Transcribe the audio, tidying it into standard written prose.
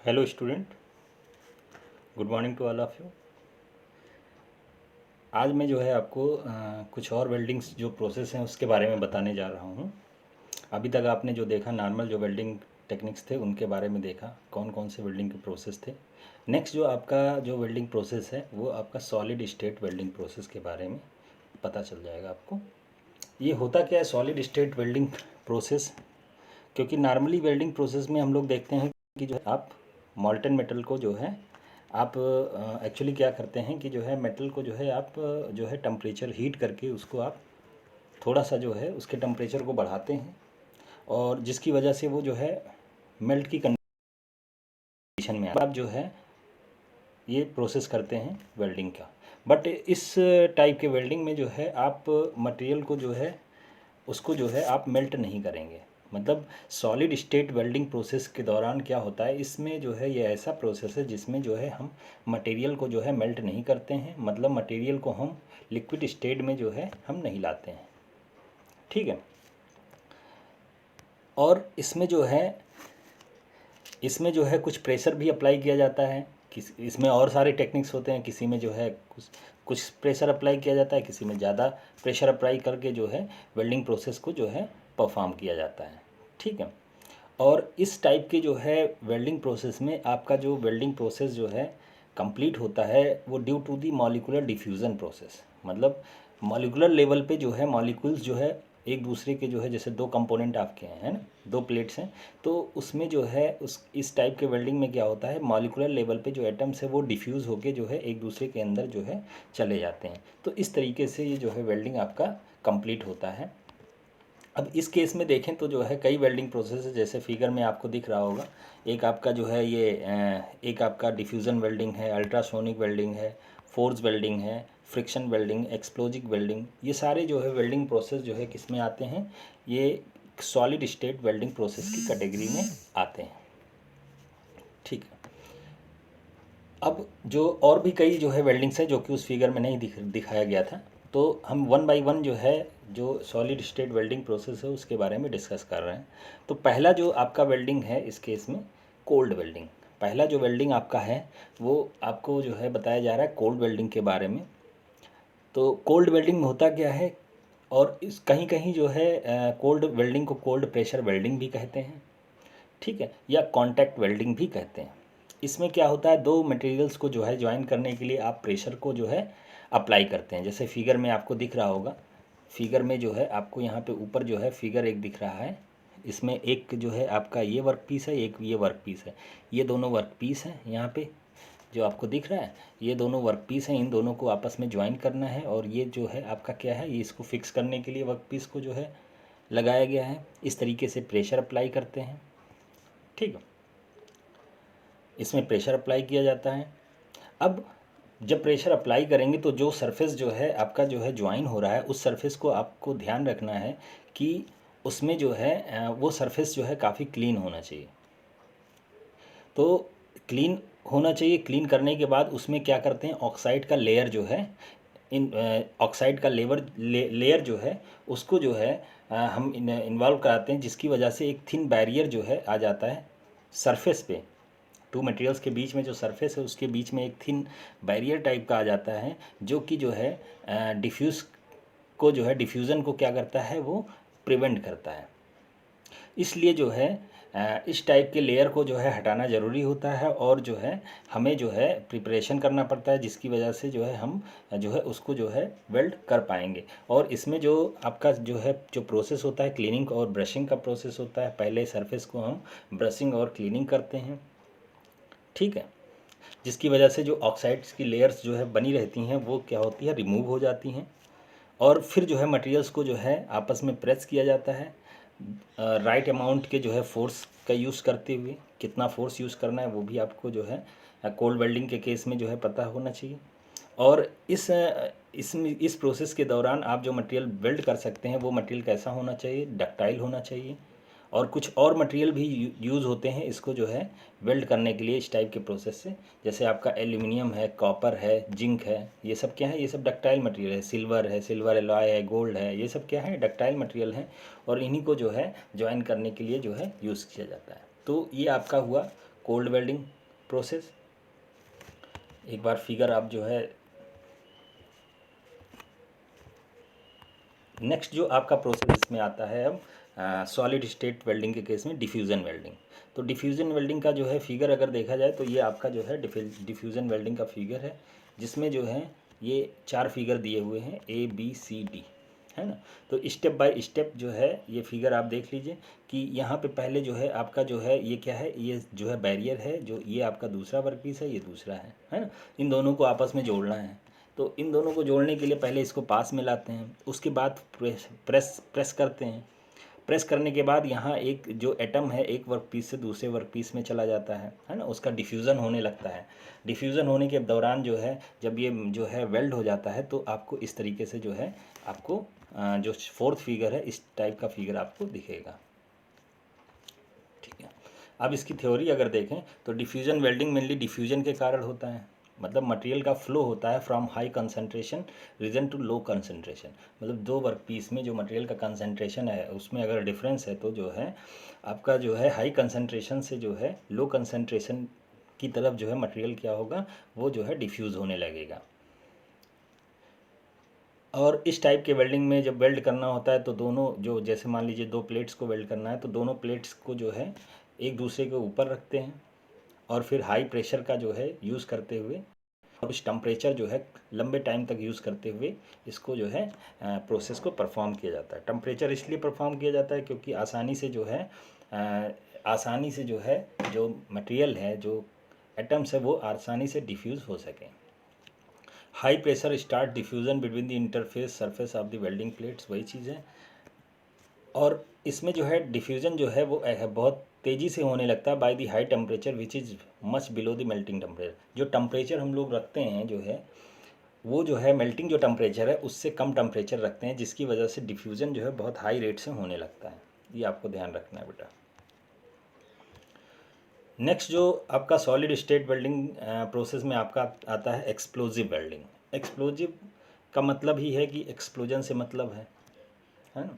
Hello student, good morning to all of you. आज मैं जो है आपको कुछ और वेल्डिंग्स जो प्रोसेस हैं उसके बारे में बताने जा रहा हूँ। अभी तक आपने जो देखा नॉर्मल जो वेल्डिंग टेक्निक्स थे उनके बारे में देखा, कौन कौन से वेल्डिंग के प्रोसेस थे। नेक्स्ट जो आपका जो वेल्डिंग प्रोसेस है वो आपका सॉलिड स्टेट वेल्डिंग प्रोसेस के बारे में पता चल जाएगा आपको। ये होता क्या है सॉलिड स्टेट वेल्डिंग प्रोसेस? क्योंकि नॉर्मली वेल्डिंग प्रोसेस में हम लोग देखते हैं कि जो है आप मॉल्टन मेटल को जो है आप एक्चुअली क्या करते हैं कि जो है मेटल को जो है आप जो है टेम्परेचर हीट करके उसको आप थोड़ा सा जो है उसके टेम्परेचर को बढ़ाते हैं, और जिसकी वजह से वो जो है मेल्ट की कंडीशन में आप जो है ये प्रोसेस करते हैं वेल्डिंग का। बट इस टाइप के वेल्डिंग में जो है आप मटेरियल को जो है उसको जो है आप मेल्ट नहीं करेंगे। मतलब सॉलिड स्टेट वेल्डिंग प्रोसेस के दौरान क्या होता है, इसमें जो है ये ऐसा प्रोसेस है जिसमें जो है हम मटेरियल को जो है मेल्ट नहीं करते हैं, मतलब मटेरियल को हम लिक्विड स्टेट में जो है हम नहीं लाते हैं। ठीक है। और इसमें जो है कुछ प्रेशर भी अप्लाई किया जाता है। इसमें और सारे टेक्निक्स होते हैं, किसी में जो है कुछ प्रेशर अप्लाई किया जाता है, किसी में ज़्यादा प्रेशर अप्लाई करके जो है वेल्डिंग प्रोसेस को जो है परफॉर्म किया जाता है। ठीक है। और इस टाइप के जो है वेल्डिंग प्रोसेस में आपका जो वेल्डिंग प्रोसेस जो है कंप्लीट होता है वो due to the molecular diffusion process. मतलब मॉलिकुलर लेवल पे जो है मॉलिक्यूल्स जो है एक दूसरे के जो है, जैसे दो कंपोनेंट आपके हैं, है ना, दो प्लेट्स हैं, तो उसमें जो है उस इस टाइप के वेल्डिंग में क्या होता है मॉलिकुलर लेवल पे जो एटम्स है वो डिफ्यूज़ होके जो है एक दूसरे के अंदर जो है चले जाते हैं। तो इस तरीके से ये जो है वेल्डिंग आपका कंप्लीट होता है। अब इस केस में देखें तो जो है कई वेल्डिंग प्रोसेस है, जैसे फिगर में आपको दिख रहा होगा। एक आपका जो है ये एक आपका डिफ्यूज़न वेल्डिंग है, अल्ट्रासोनिक वेल्डिंग है, फोर्स वेल्डिंग है, फ्रिक्शन वेल्डिंग, एक्सप्लोजिव वेल्डिंग। ये सारे जो है वेल्डिंग प्रोसेस जो है किस में आते हैं, ये सॉलिड स्टेट वेल्डिंग प्रोसेस की कैटेगरी में आते हैं। ठीक है। अब जो और भी कई जो है वेल्डिंग्स है जो कि उस फिगर में नहीं दिखाया गया था, तो हम वन बाय वन जो है जो सॉलिड स्टेट वेल्डिंग प्रोसेस है उसके बारे में डिस्कस कर रहे हैं। तो पहला जो आपका वेल्डिंग है इस केस में कोल्ड वेल्डिंग। पहला जो वेल्डिंग आपका है वो आपको जो है बताया जा रहा है कोल्ड वेल्डिंग के बारे में। तो कोल्ड वेल्डिंग में होता क्या है, और इस कहीं कहीं जो है कोल्ड वेल्डिंग को कोल्ड प्रेशर वेल्डिंग भी कहते हैं। ठीक है, या कॉन्टैक्ट वेल्डिंग भी कहते हैं। इसमें क्या होता है दो मटेरियल्स को जो है ज्वाइन करने के लिए आप प्रेशर को जो है अप्लाई करते हैं। जैसे फिगर में आपको दिख रहा होगा, फिगर में जो है आपको यहाँ पे ऊपर जो है फिगर एक दिख रहा है, इसमें एक जो है आपका ये वर्क पीस है, एक ये वर्क पीस है। ये दोनों वर्क पीस हैं यहाँ पे जो आपको दिख रहा है, ये दोनों वर्क पीस हैं, इन दोनों को आपस में ज्वाइन करना है। और ये जो है आपका क्या है, ये इसको फिक्स करने के लिए वर्क पीस को जो है लगाया गया है। इस तरीके से प्रेशर अप्लाई करते हैं। ठीक है, इसमें प्रेशर अप्लाई किया जाता है। अब जब प्रेशर अप्लाई करेंगे तो जो सरफेस जो है आपका जो है ज्वाइन हो रहा है उस सरफेस को आपको ध्यान रखना है कि उसमें जो है वो सरफेस जो है काफ़ी क्लीन होना चाहिए। तो क्लीन होना चाहिए। क्लीन करने के बाद उसमें क्या करते हैं ऑक्साइड का लेयर जो है, इन ऑक्साइड का लेयर जो है उसको जो है हम इन्वॉल्व कराते हैं, जिसकी वजह से एक थिन बैरियर जो है आ जाता है सरफेस पे। टू मटेरियल्स के बीच में जो सरफेस है उसके बीच में एक थिन बैरियर टाइप का आ जाता है, जो कि जो है डिफ्यूज़न को क्या करता है वो प्रिवेंट करता है। इसलिए जो है इस टाइप के लेयर को जो है हटाना ज़रूरी होता है, और जो है हमें जो है प्रिपरेशन करना पड़ता है, जिसकी वजह से जो है हम जो है उसको जो है वेल्ड कर पाएंगे। और इसमें जो आपका जो है जो प्रोसेस होता है क्लीनिंग और ब्रशिंग का प्रोसेस होता है। पहले सरफेस को हम ब्रशिंग और क्लीनिंग करते हैं। ठीक है, जिसकी वजह से जो ऑक्साइड्स की लेयर्स जो है बनी रहती हैं वो क्या होती है रिमूव हो जाती हैं। और फिर जो है मटेरियल्स को जो है आपस में प्रेस किया जाता है राइट अमाउंट के जो है फोर्स का यूज़ करते हुए। कितना फोर्स यूज़ करना है वो भी आपको जो है कोल्ड वेल्डिंग के केस में जो है पता होना चाहिए। और इस प्रोसेस के दौरान आप जो मटेरियल वेल्ड कर सकते हैं वो मटेरियल कैसा होना चाहिए, डक्टाइल होना चाहिए। और कुछ और मटेरियल भी यूज़ होते हैं इसको जो है वेल्ड करने के लिए इस टाइप के प्रोसेस से। जैसे आपका एल्यूमिनियम है, कॉपर है, जिंक है, ये सब क्या है, ये सब डक्टाइल मटेरियल है, सिल्वर एलॉय है, गोल्ड है, ये सब क्या है डक्टाइल मटेरियल है। और इन्हीं को जो है ज्वाइन करने के लिए जो है यूज़ किया जाता है। तो ये आपका हुआ कोल्ड वेल्डिंग प्रोसेस। एक बार फिगर आप जो है, नेक्स्ट जो आपका प्रोसेस इसमें आता है अब सॉलिड स्टेट वेल्डिंग के केस में डिफ्यूज़न वेल्डिंग। तो डिफ्यूज़न वेल्डिंग का जो है फिगर अगर देखा जाए तो ये आपका जो है डिफ्यूज़न वेल्डिंग का फिगर है, जिसमें जो है ये 4 फिगर दिए हुए हैं ABCD, है ना। तो स्टेप बाय स्टेप जो है ये फिगर आप देख लीजिए कि यहाँ पे पहले जो है आपका जो है ये क्या है, ये जो है बैरियर है, जो ये आपका दूसरा वर्कपीस है, ये दूसरा है ना। इन दोनों को आपस में जोड़ना है। तो इन दोनों को जोड़ने के लिए पहले इसको पास में लाते हैं, उसके बाद प्रेस करते हैं। प्रेस करने के बाद यहाँ एक जो एटम है एक वर्क पीस से दूसरे वर्क पीस में चला जाता है ना, उसका डिफ्यूज़न होने लगता है। डिफ्यूज़न होने के दौरान जो है जब ये जो है वेल्ड हो जाता है तो आपको इस तरीके से जो है आपको जो फोर्थ फिगर है इस टाइप का फिगर आपको दिखेगा, ठीक है। अब इसकी थ्योरी अगर देखें तो डिफ्यूज़न वेल्डिंग मेनली डिफ्यूज़न के कारण होता है, मतलब मटेरियल का फ्लो होता है from high concentration region to low concentration. मतलब दो वर्क पीस में जो मटेरियल का कंसंट्रेशन है उसमें अगर डिफरेंस है तो जो है आपका जो है हाई कंसंट्रेशन से जो है लो कंसंट्रेशन की तरफ जो है मटेरियल क्या होगा, वो जो है डिफ्यूज़ होने लगेगा। और इस टाइप के वेल्डिंग में जब वेल्ड करना होता है तो दोनों जो, जैसे मान लीजिए 2 प्लेट्स को वेल्ड करना है तो दोनों प्लेट्स को जो है एक दूसरे के ऊपर रखते हैं और फिर हाई प्रेशर का जो है यूज़ करते हुए और उस टेम्परेचर जो है लंबे टाइम तक यूज़ करते हुए इसको जो है प्रोसेस को परफॉर्म किया जाता है। टेम्परेचर इसलिए परफॉर्म किया जाता है क्योंकि आसानी से जो है जो मटेरियल है, जो एटम्स है, वो आसानी से डिफ्यूज़ हो सकें। High pressure start diffusion between the interface surface of the welding plates, वही चीज़ है। और इसमें जो है डिफ्यूज़न जो है वो बहुत तेज़ी से होने लगता है by the high temperature which is much below the melting temperature. जो टेम्परेचर हम लोग रखते हैं जो है वो जो है मेल्टिंग जो टेम्परेचर है उससे कम टेम्परेचर रखते हैं, जिसकी वजह से डिफ्यूज़न जो है बहुत हाई रेट से होने लगता है। ये आपको ध्यान रखना है बेटा। नेक्स्ट जो आपका सॉलिड स्टेट वेल्डिंग प्रोसेस में आपका आता है एक्सप्लोजिव वेल्डिंग। एक्सप्लोजिव का मतलब ही है कि एक्सप्लोजन से मतलब है ना।